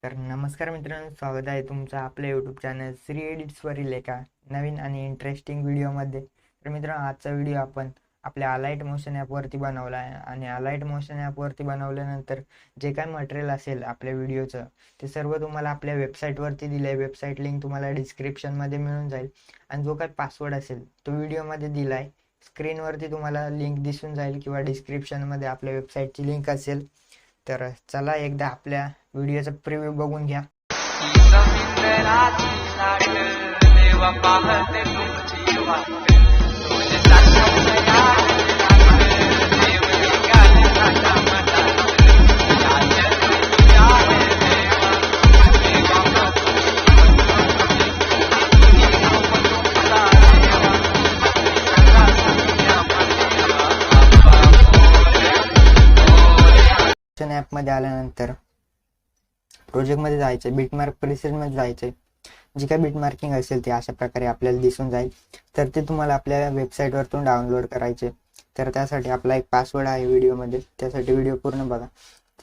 तर नमस्कार मित्रांनो, स्वागत आहे तुमचं आपल्या यूट्यूब चॅनल श्री एडिट्सवरील एका नवीन आणि इंटरेस्टिंग व्हिडिओमध्ये. तर मित्रांनो, आजचा व्हिडिओ आपण आपल्या अलाइट मोशन ॲपवरती बनवला आहे आणि अलाइट मोशन ॲपवरती बनवल्यानंतर जे काय मटेरियल असेल आपल्या व्हिडिओचं ते सर्व तुम्हाला आपल्या वेबसाईटवरती दिलं आहे. वेबसाईट लिंक तुम्हाला डिस्क्रिप्शनमध्ये मिळून जाईल आणि जो काय पासवर्ड असेल तो व्हिडिओमध्ये दिला आहे. स्क्रीनवरती तुम्हाला लिंक दिसून जाईल किंवा डिस्क्रिप्शनमध्ये आपल्या वेबसाईटची लिंक असेल. तर चला एकदा आपल्या व्हिडिओचा प्रिव्ह्यू बघून घ्या. ॲपमध्ये आल्यानंतर प्रोजेक्टमध्ये जायचं, बिटमार्क प्रिसेटमध्ये जायचं. जी काय बिटमार्किंग असेल ते अशा प्रकारे आपल्याला दिसून जाईल. तर ते तुम्हाला आपल्या वेबसाईटवरतून डाउनलोड करायचे. तर त्यासाठी आपला एक पासवर्ड आहे व्हिडिओमध्ये, त्यासाठी व्हिडिओ पूर्ण बघा.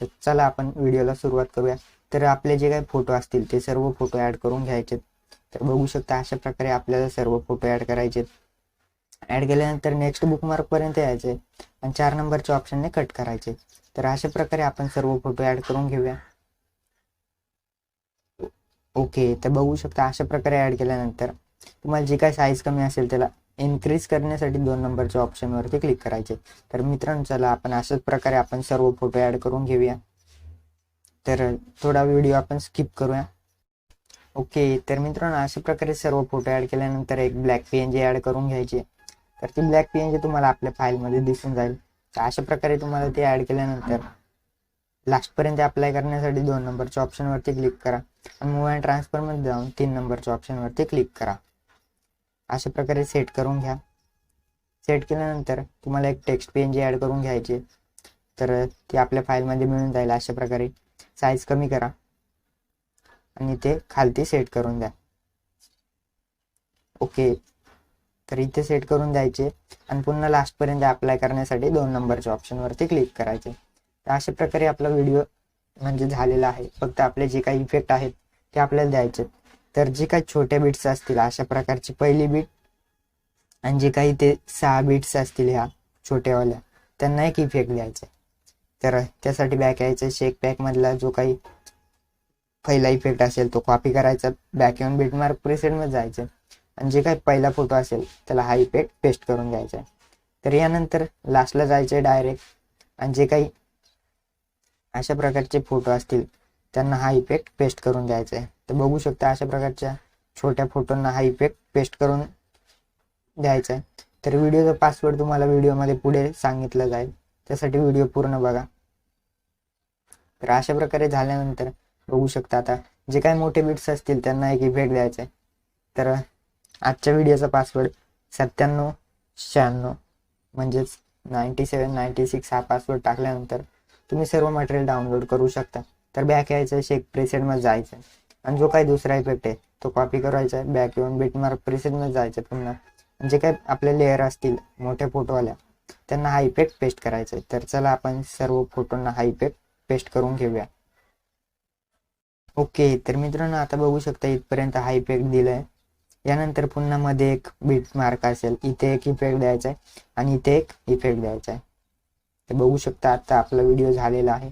तर चला आपण व्हिडिओला सुरुवात करूया. तर आपले जे काही फोटो असतील ते सर्व फोटो ॲड करून घ्यायचे. तर बघू शकता अशा प्रकारे आपल्याला सर्व फोटो ॲड करायचे. ॲड केल्यानंतर नेक्स्ट बुकमार्कपर्यंत यायचे आणि 4 नंबरच्या ऑप्शनने कट करायचे. तर अशा प्रकारे आपण सर्व फोटो ॲड करून घेऊया. ओके, तर बघू शकता अशा प्रकारे ॲड केल्यानंतर तुम्हाला जी काय साईज कमी असेल त्याला इन्क्रीज करण्यासाठी 2 नंबरच्या ऑप्शनवरती क्लिक करायचे. तर मित्रांनो, चला आपण अशाच प्रकारे आपण सर्व फोटो ॲड करून घेऊया. तर थोडा व्हिडिओ आपण स्किप करूया. ओके, तर मित्रांनो अशा प्रकारे सर्व फोटो ॲड केल्यानंतर एक ब्लॅक PNG ॲड करून घ्यायची. तर ती ब्लॅक PNG तुम्हाला आपल्या फाईलमध्ये दिसून जाईल. तर अशा प्रकारे तुम्हाला ते ॲड केल्यानंतर लास्टपर्यंत अप्लाय करण्यासाठी 2 नंबरच्या ऑप्शनवरती क्लिक करा आणि मूव्ह अँड ट्रान्सफरमध्ये जाऊन 3 नंबरच्या ऑप्शनवरती क्लिक करा. अशा प्रकारे सेट करून घ्या. सेट केल्यानंतर तुम्हाला एक टेक्स्ट PNG ॲड करून घ्यायची. तर ती आपल्या फाईलमध्ये मिळून जाईल. अशा प्रकारे साईज कमी करा आणि ते खालती सेट करून द्या. ओके, तर इथे सेट करून द्यायचे आणि पुन्हा लास्टपर्यंत अप्लाय करण्यासाठी 2 नंबरच्या ऑप्शनवरती क्लिक करायचे. तर अशा प्रकारे आपला व्हिडिओ म्हणजे झालेला आहे. फक्त आपले जे काही इफेक्ट आहेत ते आपल्याला द्यायचे. तर जे काही छोट्या बिट्स असतील अशा प्रकारची पहिली बीट आणि जे काही ते 6 बिट्स असतील ह्या छोट्यावाल्या त्यांना एक इफेक्ट द्यायचा. तर त्यासाठी बॅक यायचं. शेक पॅकमधला जो काही पहिला इफेक्ट असेल तो कॉपी करायचा, बॅक येऊन बिटमार्क प्रिसेटमध्ये जायचं आणि जे काही पहिला फोटो असेल त्याला हा इफेक्ट पेस्ट करून घ्यायचा आहे. तर यानंतर लास्टला जायचं डायरेक्ट आणि जे काही अशा प्रकारचे फोटो असतील त्यांना हा इफेक्ट पेस्ट करून द्यायचा आहे. तर बघू शकता अशा प्रकारच्या छोट्या फोटोंना हा इफेक्ट पेस्ट करून द्यायचा आहे. तर व्हिडिओचा पासवर्ड तुम्हाला व्हिडिओमध्ये पुढे सांगितलं जाईल, त्यासाठी व्हिडिओ पूर्ण बघा. तर अशा प्रकारे झाल्यानंतर बघू शकता आता जे काही मोठे बिट्स असतील त्यांना एक इफेक्ट द्यायचा आहे. तर आजच्या व्हिडिओचा पासवर्ड 9796 म्हणजेच 9796 हा पासवर्ड टाकल्यानंतर तुम्ही सर्व मटेरियल डाउनलोड करू शकता. तर बॅक यायचं, शेक प्रिसेटमध्ये जायचं आणि जो काही दुसरा इफेक्ट आहे तो कॉपी करायचा आहे. बॅक येऊन बिटमार्क प्रिसेटमध्ये जायचं पुन्हा. जे काही आपले लेअर असतील मोठ्या फोटोवाल्या त्यांना हा इफेक्ट पेस्ट करायचा आहे. तर चला आपण सर्व फोटोंना हा इफेक्ट पेस्ट करून घेऊया. ओके, तर मित्रांनो आता बघू शकता इथपर्यंत हा इफेक्ट दिलाय. यानंतर पुन्हा मध्ये एक बीट मार्क असेल, इथे एक इफेक्ट द्यायचा आहे आणि इथे एक इफेक्ट द्यायचा आहे. तर बघू शकता आता आपला व्हिडिओ झालेला आहे.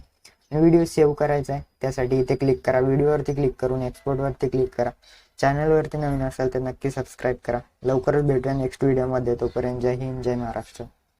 व्हिडिओ सेव्ह करायचा आहे त्यासाठी इथे क्लिक करा. व्हिडिओवरती क्लिक करून एक्सपोर्टवरती क्लिक करा. चॅनलवरती नवीन असाल तर नक्की सबस्क्राईब करा. लवकरच भेटूया नेक्स्ट व्हिडिओमध्ये. तोपर्यंत जय हिंद, जय महाराष्ट्र.